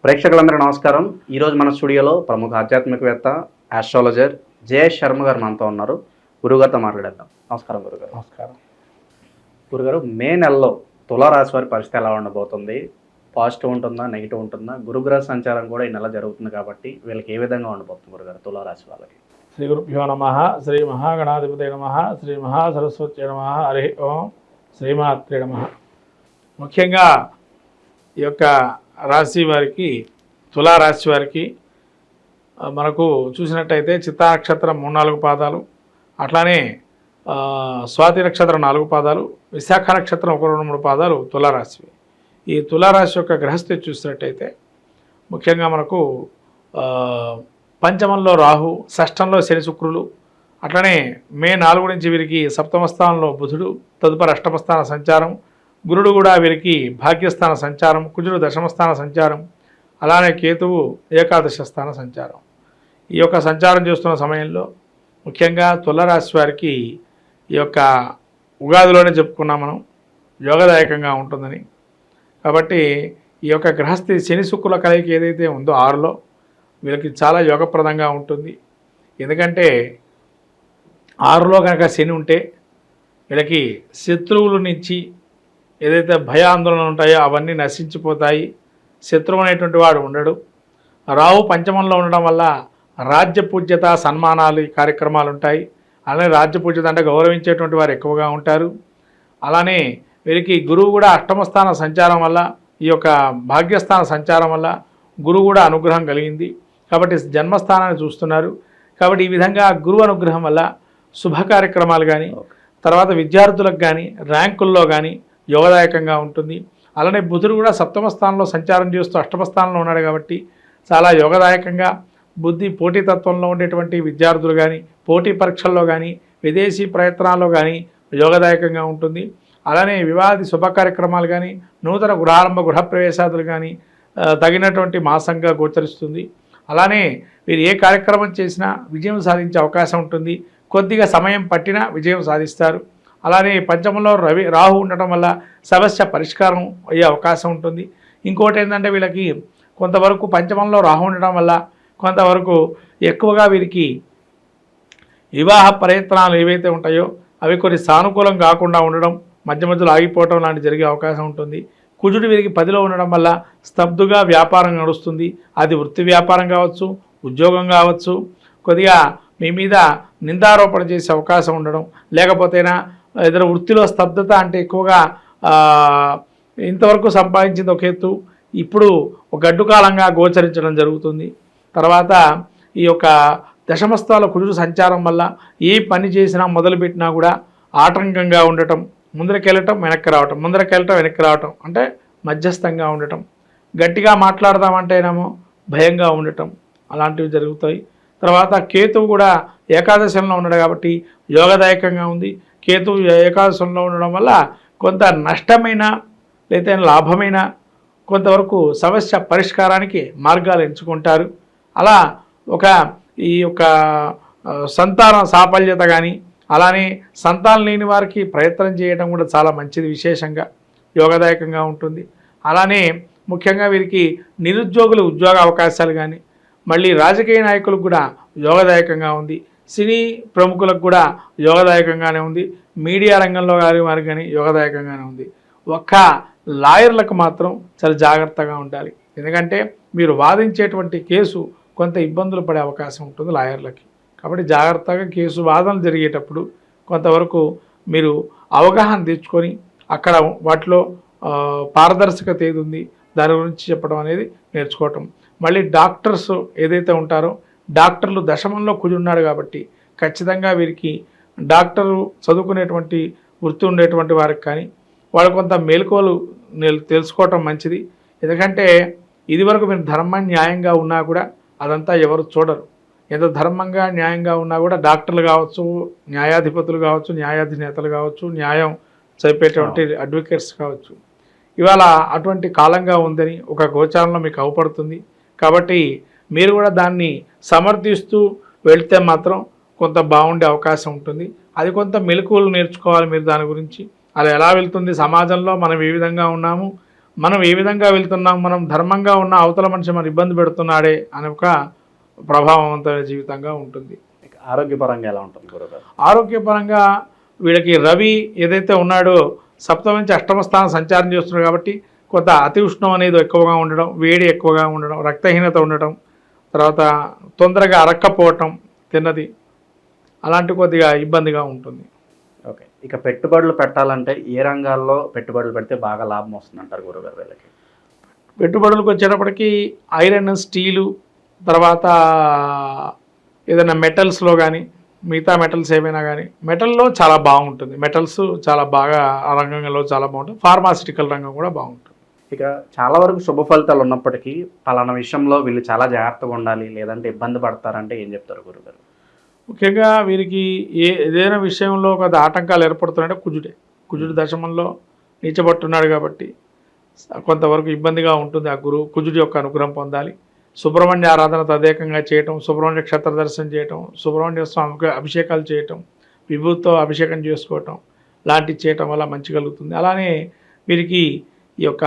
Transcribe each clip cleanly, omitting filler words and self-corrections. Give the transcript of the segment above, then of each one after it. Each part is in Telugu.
ప్రేక్షకులందరూ నమస్కారం. ఈరోజు మన స్టూడియోలో ప్రముఖ ఆధ్యాత్మికవేత్త ఆస్ట్రాలజర్ జయేష్ శర్మ గారు మనతో ఉన్నారు. గురుగారితో మాట్లాడేద్దాం. నమస్కారం గురుగారు. నమస్కారం. గురుగారు, మే నెలలో తులారాశి వారి పరిస్థితి ఎలా ఉండబోతుంది? పాజిటివ్ ఉంటుందా, నెగిటివ్ ఉంటుందా? గురుగ్రహ సంచారం కూడా ఈ నెల జరుగుతుంది కాబట్టి వీళ్ళకి ఏ విధంగా ఉండబోతుంది గురుగారు తులారాశి వాళ్ళకి? శ్రీ గురుభ్యో నమః. శ్రీ మహాగణాధిపతే నమః. శ్రీ మహాసరస్వత్యై నమః. హరి ఓం. శ్రీమాత్రే నమః. ముఖ్యంగా ఈ యొక్క రాశి వారికి, తులారాశి వారికి మనకు చూసినట్టయితే చిత్తా నక్షత్రం 3-4 పాదాలు, అట్లానే స్వాతి నక్షత్రం 4 పాదాలు, విశాఖ నక్షత్రం 1-2-3 పాదాలు తులారాశివి. ఈ తులారాశి యొక్క గ్రహస్థితి చూసినట్టయితే ముఖ్యంగా మనకు పంచమంలో రాహు, షష్టంలో శని శుక్రులు, అట్లనే మే 4 నుంచి వీరికి సప్తమ స్థానంలో బుధుడు, తదుపరి అష్టమ స్థాన సంచారం, గురుడు కూడా వీరికి భాగ్యస్థాన సంచారం, కుజుడు దశమస్థాన సంచారం, అలానే కేతువు ఏకాదశ స్థాన సంచారం. ఈ యొక్క సంచారం చేస్తున్న సమయంలో ముఖ్యంగా తులారాశి వారికి ఈ యొక్క ఉగాదిలోనే చెప్పుకున్నాం మనం, యోగదాయకంగా ఉంటుందని. కాబట్టి ఈ యొక్క గ్రహస్థితి శని శుక్రుల కలయిక ఏదైతే ఉందో 6లో వీళ్ళకి చాలా యోగప్రదంగా ఉంటుంది. ఎందుకంటే 6లో కనుక శని ఉంటే వీళ్ళకి శత్రువుల నుంచి ఏదైతే భయాందోళనలు ఉంటాయో అవన్నీ నశించిపోతాయి. శత్రువు అనేటువంటి వాడు ఉండడు. రాహు పంచమంలో ఉండడం వల్ల రాజ్య పూజ్యత, సన్మానాలు, కార్యక్రమాలు ఉంటాయి. అలానే రాజ్య పూజ్యత అంటే గౌరవించేటువంటి వారు ఎక్కువగా ఉంటారు. అలానే వీరికి గురువు కూడా అష్టమ స్థాన సంచారం వల్ల, ఈ యొక్క భాగ్యస్థాన సంచారం వల్ల గురువు కూడా అనుగ్రహం కలిగింది. కాబట్టి జన్మస్థానాన్ని చూస్తున్నారు. కాబట్టి ఈ విధంగా గురువు అనుగ్రహం వల్ల శుభ కార్యక్రమాలు కానీ, తర్వాత విద్యార్థులకు కానీ, ర్యాంకుల్లో కానీ యోగదాయకంగా ఉంటుంది. అలానే బుధుడు కూడా సప్తమ స్థానంలో సంచారం చేస్తూ అష్టమ స్థానంలో ఉన్నాడు కాబట్టి చాలా యోగదాయకంగా బుద్ధి పోటీతత్వంలో ఉండేటువంటి విద్యార్థులు కానీ, పోటీ పరీక్షల్లో కానీ, విదేశీ ప్రయత్నాల్లో కానీ యోగదాయకంగా ఉంటుంది. అలానే వివాది శుభ కార్యక్రమాలు కానీ, నూతన గృహారంభ గృహప్రవేశాదులు కానీ తగినటువంటి మాసంగా గోచరిస్తుంది. అలానే వీరు ఏ కార్యక్రమం చేసినా విజయం సాధించే అవకాశం ఉంటుంది. కొద్దిగా సమయం పట్టినా విజయం సాధిస్తారు. అలానే పంచమంలో రాహు ఉండటం వల్ల సమస్య పరిష్కారం అయ్యే అవకాశం ఉంటుంది. ఇంకోటి ఏంటంటే వీళ్ళకి కొంతవరకు పంచమంలో రాహు ఉండటం వల్ల కొంతవరకు ఎక్కువగా వీరికి వివాహ ప్రయత్నాలు ఏవైతే ఉంటాయో అవి కొన్ని సానుకూలం కాకుండా ఉండడం, మధ్య మధ్యలో ఆగిపోవడం లాంటి జరిగే అవకాశం ఉంటుంది. కుజుడు వీరికి 10లో ఉండడం వల్ల స్తబ్దుగా వ్యాపారం నడుస్తుంది. అది వృత్తి వ్యాపారం కావచ్చు, ఉద్యోగం కావచ్చు. కొద్దిగా మీ మీద నిందారోపణ చేసే అవకాశం ఉండడం, లేకపోతేనా ఏదైనా వృత్తిలో స్తబ్దత అంటే ఎక్కువగా ఇంతవరకు సంపాదించింది ఒక ఎత్తు, ఇప్పుడు ఒక గడ్డు కాలంగా గోచరించడం జరుగుతుంది. తర్వాత ఈ యొక్క దశమస్థాల కుజుడు సంచారం వల్ల ఏ పని చేసినా మొదలుపెట్టినా కూడా ఆటంకంగా ఉండటం, ముందరకెళ్ళటం వెనక్కి రావటం, ముందరకెళ్ళటం వెనక్కి రావటం అంటే మధ్యస్థంగా ఉండటం, గట్టిగా మాట్లాడదామంటేనేమో భయంగా ఉండటం, అలాంటివి జరుగుతాయి. తర్వాత కేతువు కూడా ఏకాదశంలో ఉన్నాడు కాబట్టి యోగదాయకంగా ఉంది. కేతువు ఏకాదశంలో ఉండడం వల్ల కొంత నష్టమైన లేదా లాభమైన కొంతవరకు సమస్య పరిష్కారానికి మార్గాలు ఎంచుకుంటారు. అలా ఈ యొక్క సంతాన సాఫల్యత కానీ, అలానే సంతానం లేని వారికి ప్రయత్నం చేయడం కూడా చాలా మంచిది, విశేషంగా యోగదాయకంగా ఉంటుంది. అలానే ముఖ్యంగా వీరికి నిరుద్యోగులు ఉద్యోగ అవకాశాలు కానీ, మళ్ళీ రాజకీయ నాయకులకు కూడా యోగదాయకంగా ఉంది. సినీ ప్రముఖులకు కూడా యోగదాయకంగానే ఉంది. మీడియా రంగంలో వారికి కానీ యోగదాయకంగానే ఉంది. ఒక్క లాయర్లకు మాత్రం చాలా జాగ్రత్తగా ఉండాలి. ఎందుకంటే మీరు వాదించేటువంటి కేసు కొంత ఇబ్బందులు పడే అవకాశం ఉంటుంది లాయర్లకి. కాబట్టి జాగ్రత్తగా కేసు వాదనలు జరిగేటప్పుడు కొంతవరకు మీరు అవగాహన తెచ్చుకొని అక్కడ వాటిలో పారదర్శకత ఏది ఉంది దాని గురించి చెప్పడం అనేది నేర్చుకోవటం. మళ్ళీ డాక్టర్స్ ఏదైతే ఉంటారో, డాక్టర్లు దశమంలో కుజున్నాడు కాబట్టి ఖచ్చితంగా వీరికి డాక్టరు చదువుకునేటువంటి వృత్తి ఉండేటువంటి వారికి కానీ వాళ్ళు కొంత మేలుకోలు తెలుసుకోవటం మంచిది. ఎందుకంటే ఇదివరకు మీరు ధర్మం న్యాయంగా ఉన్నా కూడా అదంతా ఎవరు చూడరు. ఎంత ధర్మంగా న్యాయంగా ఉన్నా కూడా డాక్టర్లు కావచ్చు, న్యాయాధిపతులు కావచ్చు, న్యాయాధినేతలు కావచ్చు, న్యాయం చెప్పేటువంటి అడ్వకేట్స్ కావచ్చు, ఇవాళ అటువంటి కాలంగా ఉందని ఒక గోచారంలో మీకు అవపడుతుంది. కాబట్టి మీరు కూడా దాన్ని సమర్థిస్తూ వెళ్తే మాత్రం కొంత బాగుండే అవకాశం ఉంటుంది. అది కొంత మెలకువలు నేర్చుకోవాలి మీరు దాని గురించి. అలా ఎలా వెళ్తుంది, సమాజంలో మనం ఏ విధంగా ఉన్నాము, మనం ఏ విధంగా వెళ్తున్నాం, మనం ధర్మంగా ఉన్న అవతల మనిషి మన ఇబ్బంది పెడుతున్నాడే అనే ఒక ప్రభావవంతమైన జీవితంగా ఉంటుంది. ఇక ఆరోగ్యపరంగా ఎలా ఉంటుంది గురుగారు? ఆరోగ్యపరంగా వీళ్ళకి రవి ఏదైతే ఉన్నాడో సప్తమ నుంచి అష్టమ స్థానం సంచారం చేస్తున్నాడు కాబట్టి కొంత అతి ఉష్ణం అనేది ఎక్కువగా ఉండడం, వేడి ఎక్కువగా ఉండడం, రక్తహీనత ఉండటం, తర్వాత తొందరగా అరక్కపోవటం తిన్నది, అలాంటి కొద్దిగా ఇబ్బందిగా ఉంటుంది. ఓకే. ఇక పెట్టుబడులు పెట్టాలంటే ఏ రంగాల్లో పెట్టుబడులు పెడితే బాగా లాభం వస్తుంది అంటారు గురుగారు వీళ్ళకి? పెట్టుబడులకు వచ్చేటప్పటికి ఐరన్, స్టీలు, తర్వాత ఏదైనా మెటల్స్లో కానీ మిగతా మెటల్స్ ఏమైనా కానీ మెటల్లో చాలా బాగుంటుంది. మెటల్స్ చాలా బాగా ఆ రంగంలో చాలా బాగుంటుంది. ఫార్మాసిటికల్ రంగం కూడా బాగుంటుంది. ఇక చాలా వరకు శుభ ఫలితాలు ఉన్నప్పటికీ పలానా విషయంలో వీళ్ళు చాలా జాగ్రత్తగా ఉండాలి లేదంటే ఇబ్బంది పడతారంటే ఏం చెప్తారు గురుగారు? ముఖ్యంగా వీరికి ఏదైనా విషయంలో కొంత ఆటంకాలు ఏర్పడుతున్నాయంటే కుజుడు దశమంలో నీచబట్టున్నాడు కాబట్టి కొంతవరకు ఇబ్బందిగా ఉంటుంది. ఆ కుజుడి యొక్క అనుగ్రహం పొందాలి. సుబ్రహ్మణ్య ఆరాధన తదేకంగా చేయటం, సుబ్రహ్మణ్య క్షేత్ర దర్శనం చేయటం, సుబ్రహ్మణ్య స్వామికి అభిషేకాలు చేయటం, విభూతితో అభిషేకం చేసుకోవటం లాంటివి చేయటం వల్ల మంచి కలుగుతుంది. అలానే వీరికి ఈ యొక్క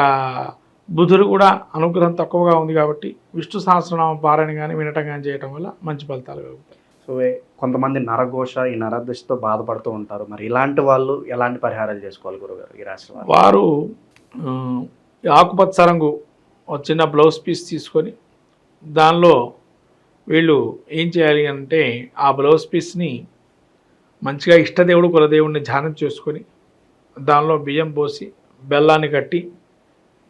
బుధుడు కూడా అనుగ్రహం తక్కువగా ఉంది కాబట్టి విష్ణు సహస్రనామం పారాయణ కానీ వినటం కానీ చేయటం వల్ల మంచి ఫలితాలు కలుగుతాయి. సో కొంతమంది నరఘోష ఈ నరదశతో బాధపడుతూ ఉంటారు. మరి ఇలాంటి వాళ్ళు ఎలాంటి పరిహారాలు చేసుకోవాలి గురుగారు ఈ రాశి వారు? వారు ఆకుపచ్చ రంగు ఒక చిన్న బ్లౌజ్ పీస్ తీసుకొని దానిలో వీళ్ళు ఏం చేయాలి అంటే ఆ బ్లౌజ్ పీస్ని మంచిగా ఇష్టదేవుడు కులదేవుడిని ధ్యానం చేసుకొని దానిలో బియ్యం పోసి బెల్లాన్ని కట్టి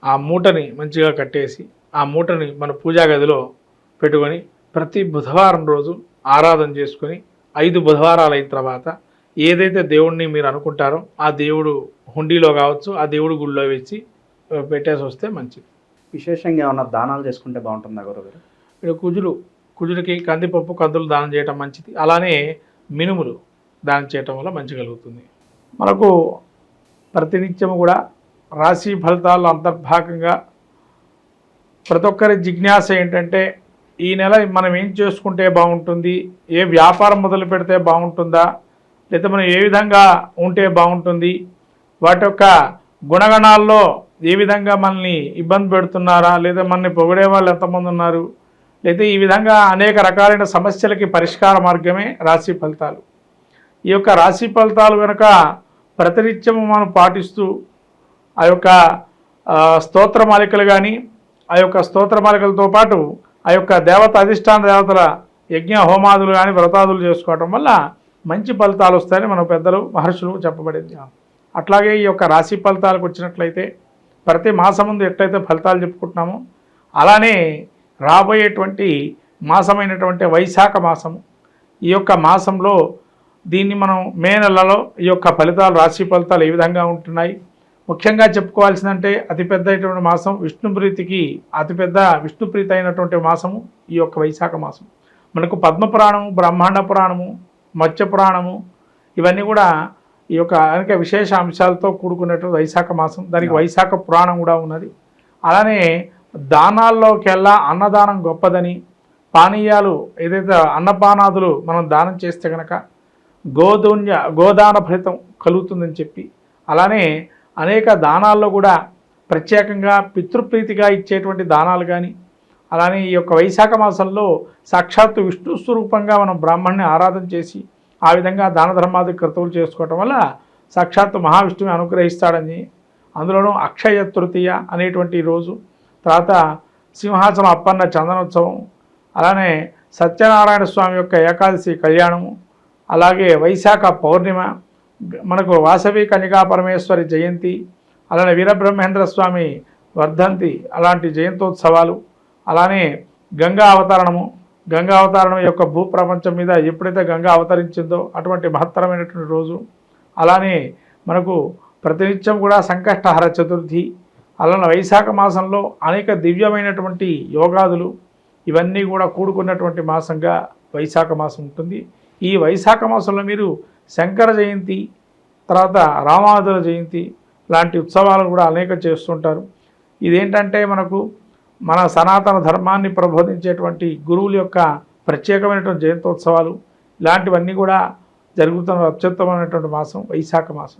ఆ మూటని మంచిగా కట్టేసి ఆ మూటని మన పూజా గదిలో పెట్టుకొని ప్రతి బుధవారం రోజు ఆరాధన చేసుకొని 5 బుధవారాలు అయిన తర్వాత ఏదైతే దేవుడిని మీరు అనుకుంటారో ఆ దేవుడు హుండీలో కావచ్చు, ఆ దేవుడు గుడిలో వేసి పెట్టేసి వస్తే మంచిది. విశేషంగా ఏమన్నా దానాలు చేసుకుంటే బాగుంటుందా గురుగారు? ఇక్కడ కుజుడికి కందిపప్పు, కందులు దానం చేయటం మంచిది. అలానే మినుములు దానం చేయటం వల్ల మంచి కలుగుతుంది. మనకు ప్రతినిత్యము కూడా రాశి ఫలితాల అంతర్భాగంగా ప్రతి ఒక్కరి జిజ్ఞాస ఏంటంటే ఈ నెల మనం ఏం చేసుకుంటే బాగుంటుంది, ఏ వ్యాపారం మొదలు పెడితే బాగుంటుందా, లేదా మనం ఏ విధంగా ఉంటే బాగుంటుంది, వాటి యొక్క గుణగణాల్లో ఏ విధంగా మనల్ని ఇబ్బంది పెడుతున్నారా, లేదా మనల్ని పొగిడే వాళ్ళు ఎంతమంది ఉన్నారు, లేదా ఈ విధంగా అనేక రకాలైన సమస్యలకి పరిష్కార మార్గమే రాశి ఫలితాలు. ఈ యొక్క రాశి ఫలితాలు కనుక ప్రతినిత్యము మనం పాటిస్తూ ఆ యొక్క స్తోత్రమాలికలు కానీ ఆ యొక్క స్తోత్రమాలికలతో పాటు ఆ యొక్క దేవత అధిష్టాన దేవతల యజ్ఞ హోమాదులు కానీ వ్రతాదులు చేసుకోవటం వల్ల మంచి ఫలితాలు వస్తాయని మన పెద్దలు మహర్షులు చెప్పబడింది. అట్లాగే ఈ యొక్క రాశి ఫలితాలకు వచ్చినట్లయితే ప్రతి మాసం ముందు ఎట్లయితే ఫలితాలు చెప్పుకుంటున్నామో అలానే రాబోయేటువంటి మాసమైనటువంటి వైశాఖ మాసము, ఈ యొక్క మాసంలో దీన్ని మనం మే నెలలో ఈ యొక్క ఫలితాలు రాశి ఫలితాలు ఏ విధంగా ఉంటున్నాయి, ముఖ్యంగా చెప్పుకోవాల్సిందంటే అతిపెద్దటువంటి మాసం విష్ణుప్రీతికి అతిపెద్ద విష్ణుప్రీతి అయినటువంటి మాసము ఈ యొక్క వైశాఖ మాసం. మనకు పద్మపురాణము, బ్రహ్మాండ పురాణము, మత్స్య పురాణము ఇవన్నీ కూడా ఈ యొక్క అనేక విశేష అంశాలతో కూడుకున్నటువంటి వైశాఖ మాసం. దానికి వైశాఖ పురాణం కూడా ఉన్నది. అలానే దానాల్లోకెల్లా అన్నదానం గొప్పదని, పానీయాలు ఏదైతే అన్నపానాదులు మనం దానం చేస్తే కనుక గోదాన ఫలితం కలుగుతుందని చెప్పి, అలానే అనేక దానాల్లో కూడా ప్రత్యేకంగా పితృప్రీతిగా ఇచ్చేటువంటి దానాలు కానీ, అలానే ఈ యొక్క వైశాఖ మాసంలో సాక్షాత్తు విష్ణు స్వరూపంగా మనం బ్రాహ్మణ్ణి ఆరాధన చేసి ఆ విధంగా దాన ధర్మాది క్రతువులు చేసుకోవటం వల్ల సాక్షాత్తు మహావిష్ణువు అనుగ్రహిస్తాడని, అందులోనూ అక్షయ తృతీయ అనేటువంటి రోజు, తర్వాత సింహాచలం అప్పన్న చందనోత్సవం, అలానే సత్యనారాయణ స్వామి యొక్క ఏకాదశి కళ్యాణము, అలాగే వైశాఖ పౌర్ణిమ, మనకు వాసవి కన్యకా పరమేశ్వరి జయంతి, అలానే వీరబ్రహ్మేంద్ర స్వామి వర్ధంతి, అలాంటి జయంతోత్సవాలు, అలానే గంగా అవతరణం యొక్క భూప్రపంచం మీద ఎప్పుడైతే గంగా అవతరించిందో అటువంటి మహత్తరమైనటువంటి రోజు. అలానే మనకు ప్రతినిత్యం కూడా సంకష్టహర చతుర్థి, అలానే వైశాఖ మాసంలో అనేక దివ్యమైనటువంటి యోగాదులు ఇవన్నీ కూడా కూడుకున్నటువంటి మాసంగా వైశాఖ మాసం ఉంటుంది. ఈ వైశాఖ మాసంలో మీరు శంకర జయంతి, తర్వాత రామానుజుల జయంతి లాంటి ఉత్సవాలు కూడా అనేక చేస్తుంటారు. ఇదేంటంటే మనకు మన సనాతన ధర్మాన్ని ప్రబోధించేటువంటి గురువుల యొక్క ప్రత్యేకమైనటువంటి జయంతోత్సవాలు ఇలాంటివన్నీ కూడా జరుగుతున్న అత్యుత్తమైనటువంటి మాసం వైశాఖ మాసం.